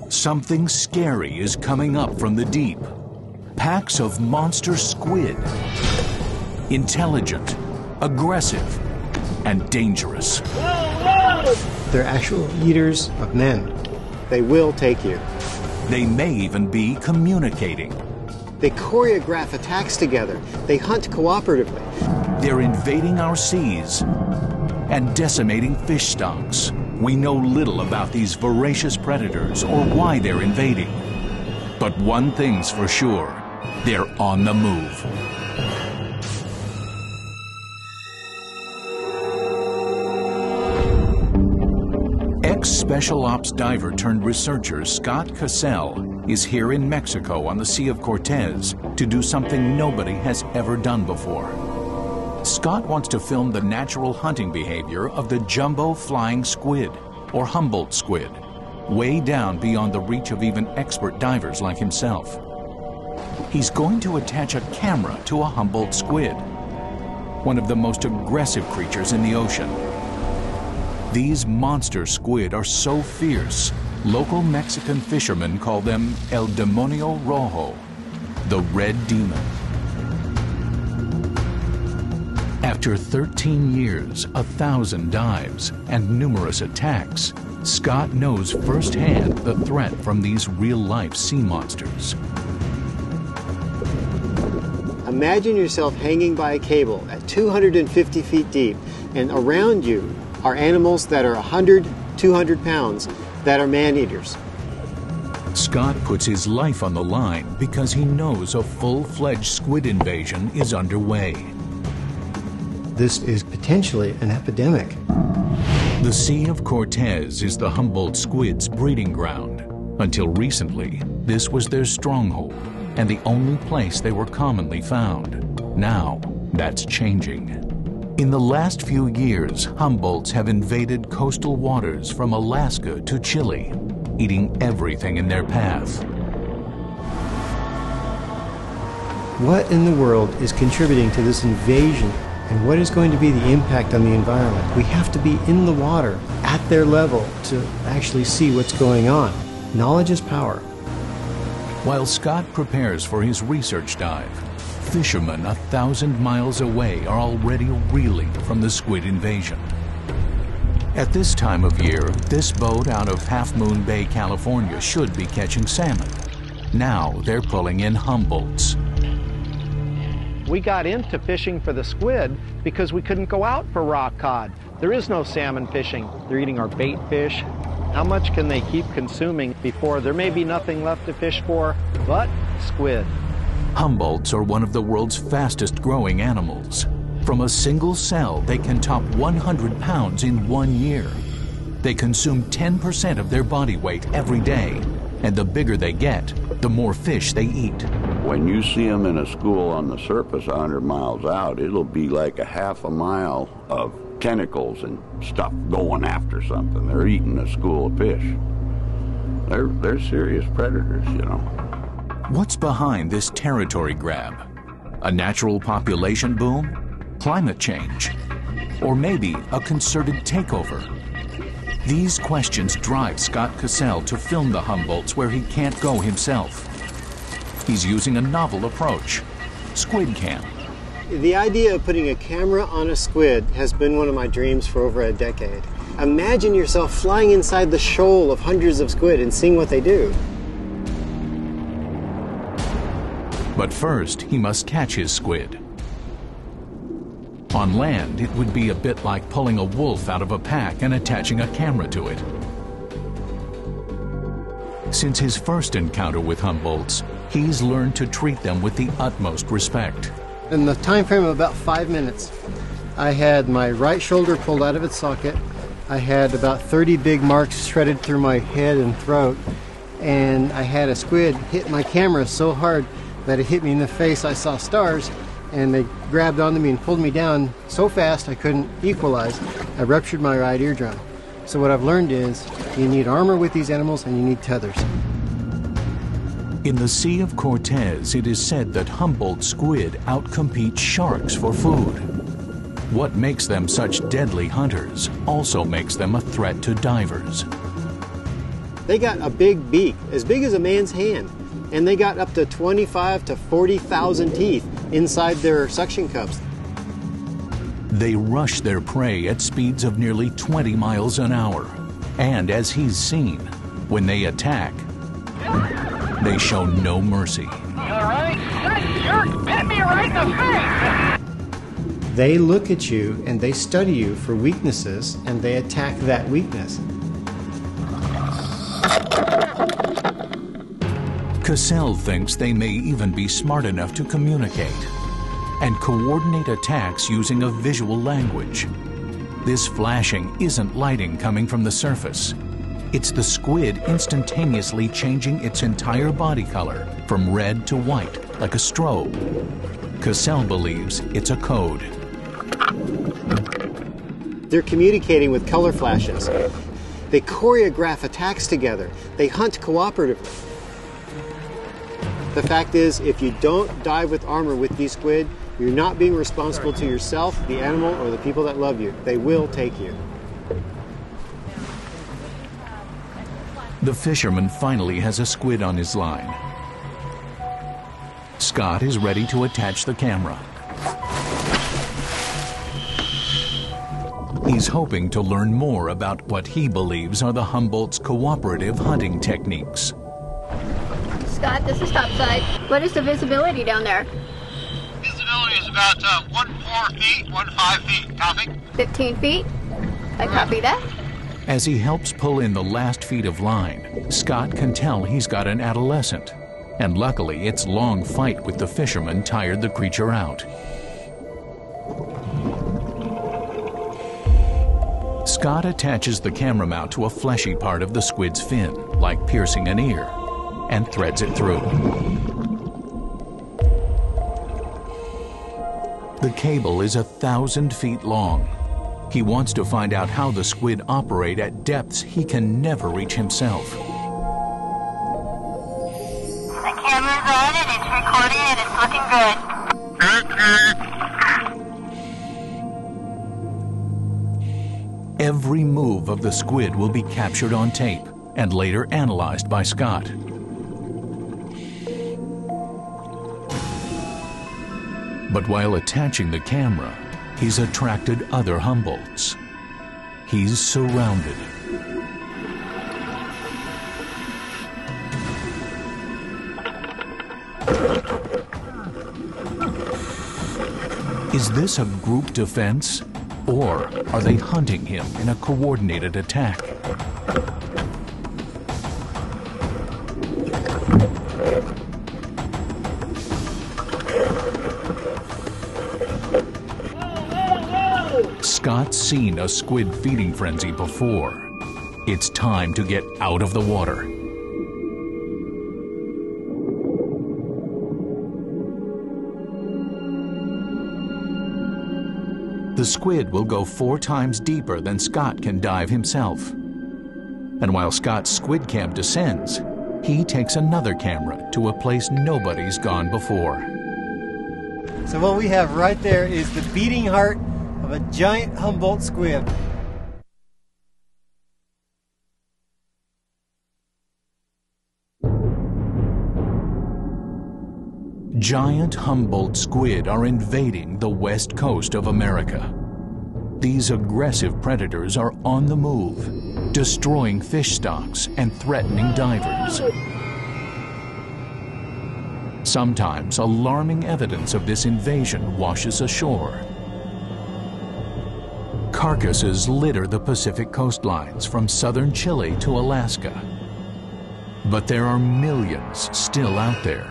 Something scary is coming up from the deep. Packs of monster squid. Intelligent, aggressive, and dangerous. They're actual eaters of men. They will take you. They may even be communicating. They choreograph attacks together. They hunt cooperatively. They're invading our seas and decimating fish stocks. We know little about these voracious predators or why they're invading. But one thing's for sure, they're on the move. Ex-Special Ops diver turned researcher Scott Cassell is here in Mexico on the Sea of Cortez to do something nobody has ever done before. Scott wants to film the natural hunting behavior of the jumbo flying squid, or Humboldt squid, way down beyond the reach of even expert divers like himself. He's going to attach a camera to a Humboldt squid, one of the most aggressive creatures in the ocean. These monster squid are so fierce, local Mexican fishermen call them El Demonio Rojo, the Red Demon. After 13 years, 1,000 dives, and numerous attacks, Scott knows firsthand the threat from these real-life sea monsters. Imagine yourself hanging by a cable at 250 feet deep, and around you are animals that are 100, 200 pounds that are man-eaters. Scott puts his life on the line because he knows a full-fledged squid invasion is underway. This is potentially an epidemic. The Sea of Cortez is the Humboldt squid's breeding ground. Until recently, this was their stronghold and the only place they were commonly found. Now, that's changing. In the last few years, Humboldts have invaded coastal waters from Alaska to Chile, eating everything in their path. What in the world is contributing to this invasion, and what is going to be the impact on the environment? We have to be in the water at their level to actually see what's going on. Knowledge is power. While Scott prepares for his research dive, fishermen 1,000 miles away are already reeling from the squid invasion. At this time of year, this boat out of Half Moon Bay, California should be catching salmon. Now they're pulling in Humboldts. We got into fishing for the squid because we couldn't go out for rock cod. There is no salmon fishing. They're eating our bait fish. How much can they keep consuming before there may be nothing left to fish for but squid? Humboldts are one of the world's fastest growing animals. From a single cell, they can top 100 pounds in 1 year. They consume 10% of their body weight every day, and the bigger they get, the more fish they eat. When you see them in a school on the surface 100 miles out, it'll be like a half a mile of tentacles and stuff going after something. They're eating a school of fish. They're serious predators, you know. What's behind this territory grab? A natural population boom? Climate change? Or maybe a concerted takeover? These questions drive Scott Cassell to film the Humboldts where he can't go himself. He's using a novel approach, Squid Cam. The idea of putting a camera on a squid has been one of my dreams for over a decade. Imagine yourself flying inside the shoal of hundreds of squid and seeing what they do. But first, he must catch his squid. On land, it would be a bit like pulling a wolf out of a pack and attaching a camera to it. Since his first encounter with Humboldts, he's learned to treat them with the utmost respect. In the time frame of about 5 minutes, I had my right shoulder pulled out of its socket. I had about 30 big marks shredded through my head and throat, and I had a squid hit my camera so hard that it hit me in the face. I saw stars, and they grabbed onto me and pulled me down so fast I couldn't equalize. I ruptured my right eardrum. So what I've learned is you need armor with these animals and you need tethers. In the Sea of Cortez, it is said that Humboldt squid outcompete sharks for food. What makes them such deadly hunters also makes them a threat to divers. They got a big beak, as big as a man's hand, and they got up to 25 to 40,000 teeth inside their suction cups. They rush their prey at speeds of nearly 20 miles an hour. And as he's seen, when they attack, they show no mercy. You all right? That jerk bit me right in the face! They look at you and they study you for weaknesses, and they attack that weakness. Cassell thinks they may even be smart enough to communicate and coordinate attacks using a visual language. This flashing isn't lighting coming from the surface. It's the squid instantaneously changing its entire body color from red to white, like a strobe. Cassell believes it's a code. They're communicating with color flashes. They choreograph attacks together. They hunt cooperatively. The fact is, if you don't dive with armor with these squid, you're not being responsible to yourself, the animal, or the people that love you. They will take you. The fisherman finally has a squid on his line. Scott is ready to attach the camera. He's hoping to learn more about what he believes are the Humboldt's cooperative hunting techniques. Scott, this is topside. What is the visibility down there? Visibility is about 14 feet, 15 feet. Copy? 15 feet? I copy that. As he helps pull in the last feet of line, Scott can tell he's got an adolescent. And luckily, its long fight with the fisherman tired the creature out. Scott attaches the camera mount to a fleshy part of the squid's fin, like piercing an ear, and threads it through. The cable is 1,000 feet long. He wants to find out how the squid operate at depths he can never reach himself. The camera's on and it's recording and it's looking good. Every move of the squid will be captured on tape and later analyzed by Scott. But while attaching the camera, he's attracted other Humboldts. He's surrounded. Is this a group defense, or are they hunting him in a coordinated attack? Scott's seen a squid feeding frenzy before. It's time to get out of the water. The squid will go 4 times deeper than Scott can dive himself. And while Scott's squid cam descends, he takes another camera to a place nobody's gone before. So what we have right there is the beating heart of a giant Humboldt squid. Giant Humboldt squid are invading the west coast of America. These aggressive predators are on the move, destroying fish stocks and threatening divers. Sometimes alarming evidence of this invasion washes ashore. Carcasses litter the Pacific coastlines from southern Chile to Alaska. But there are millions still out there,